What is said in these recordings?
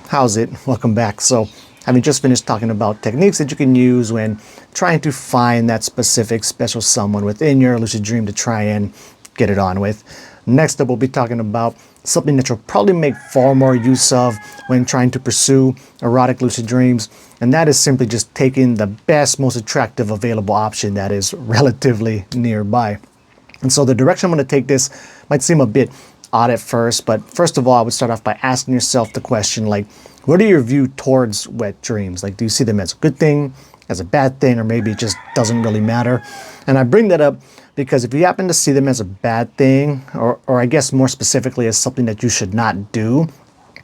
How's it? Welcome back. So, having just finished talking about techniques that you can use when trying to find that specific special someone within your lucid dream to try and get it on with. Next up, we'll be talking about something that you'll probably make far more use of when trying to pursue erotic lucid dreams, and that is simply just taking the best, most attractive available option that is relatively nearby. And so the direction I'm going to take this might seem a bit odd at first, but first of all, I would start off by asking yourself the question, like, what are your view towards wet dreams? Like, do you see them as a good thing, as a bad thing, or maybe it just doesn't really matter? And I bring that up because if you happen to see them as a bad thing, or I guess more specifically as something that you should not do,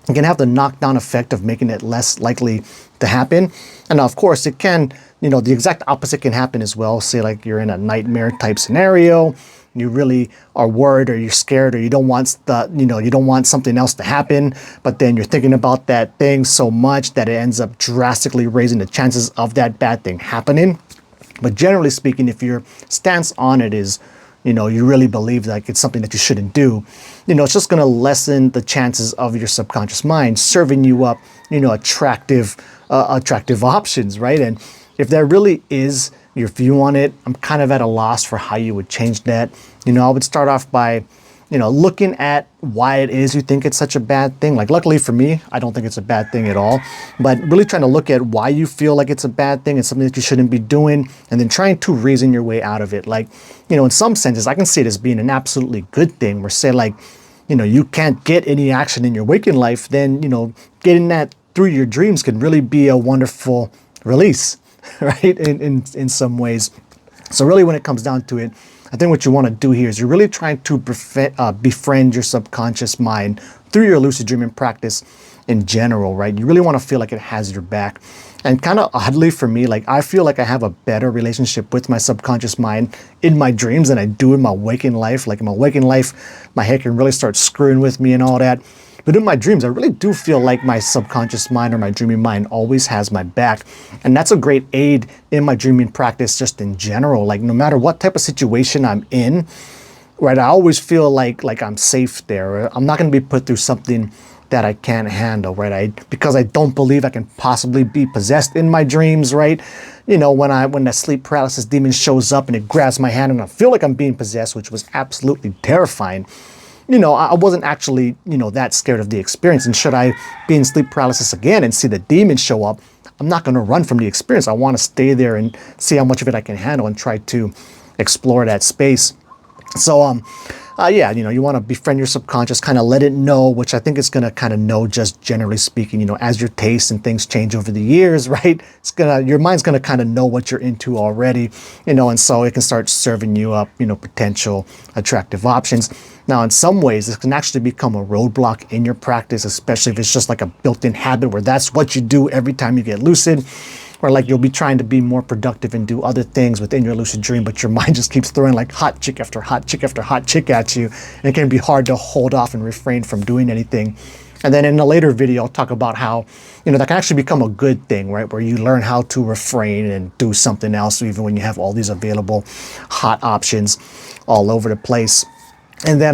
it can have the knockdown effect of making it less likely to happen. And now, of course, it can, the exact opposite can happen as well. Say like you're in a nightmare type scenario, you really are worried or you're scared or you don't want you don't want something else to happen, but then you're thinking about that thing so much that it ends up drastically raising the chances of that bad thing happening. But generally speaking, if your stance on it is, you really believe like it's something that you shouldn't do, it's just going to lessen the chances of your subconscious mind serving you up, attractive options, right? And if that really is your view on it, I'm kind of at a loss for how you would change that. I would start off by, looking at why it is you think it's such a bad thing. Like, luckily for me, I don't think it's a bad thing at all, but really trying to look at why you feel like it's a bad thing and something that you shouldn't be doing, and then trying to reason your way out of it. Like, in some senses, I can see it as being an absolutely good thing, where say like, you can't get any action in your waking life, then, getting that through your dreams can really be a wonderful release, right? In some ways. So really when it comes down to it, I think what you want to do here is you're really trying to befriend your subconscious mind through your lucid dreaming practice in general, right? You really want to feel like it has your back. And kind of oddly for me, like I feel like I have a better relationship with my subconscious mind in my dreams than I do in my waking life. Like in my waking life, my head can really start screwing with me and all that. But in my dreams, I really do feel like my subconscious mind or my dreaming mind always has my back. And that's a great aid in my dreaming practice just in general. Like no matter what type of situation I'm in, right, I always feel like I'm safe there. I'm not going to be put through something that I can't handle, right? Because I don't believe I can possibly be possessed in my dreams, right? When that sleep paralysis demon shows up and it grabs my hand and I feel like I'm being possessed, which was absolutely terrifying. I wasn't actually, that scared of the experience. And should I be in sleep paralysis again and see the demon show up, I'm not going to run from the experience. I want to stay there and see how much of it I can handle and try to explore that space. So, yeah, you want to befriend your subconscious, kind of let it know, which I think it's going to kind of know just generally speaking, as your tastes and things change over the years, right? Your mind's going to kind of know what you're into already, and so it can start serving you up, potential attractive options. Now, in some ways, this can actually become a roadblock in your practice, especially if it's just like a built-in habit where that's what you do every time you get lucid. Or like you'll be trying to be more productive and do other things within your lucid dream, but your mind just keeps throwing like hot chick after hot chick after hot chick at you. And it can be hard to hold off and refrain from doing anything. And then in a later video, I'll talk about how, that can actually become a good thing, right? Where you learn how to refrain and do something else, even when you have all these available hot options all over the place. And then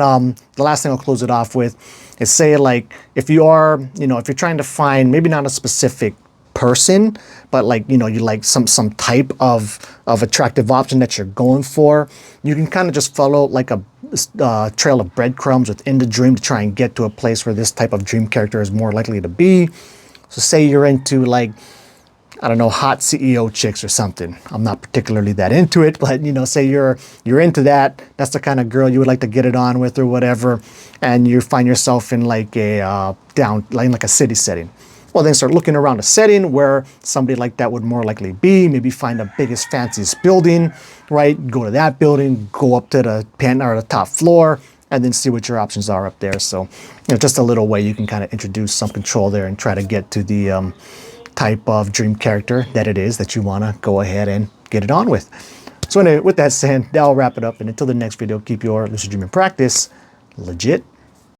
the last thing I'll close it off with is say like, if you're trying to find maybe not a specific person, but like, you like some type of attractive option that you're going for, you can kind of just follow like a trail of breadcrumbs within the dream to try and get to a place where this type of dream character is more likely to be. So say you're into like, I don't know, hot CEO chicks or something. I'm not particularly that into it, but say you're into that. That's the kind of girl you would like to get it on with or whatever, and you find yourself in like like a city setting. Well, then start looking around a setting where somebody like that would more likely be. Maybe find the biggest, fanciest building, right? Go to that building, go up to the top floor, and then see what your options are up there. So, just a little way you can kind of introduce some control there and try to get to the type of dream character that it is that you want to go ahead and get it on with. So anyway, with that said, that'll wrap it up. And until the next video, keep your lucid dreaming practice legit.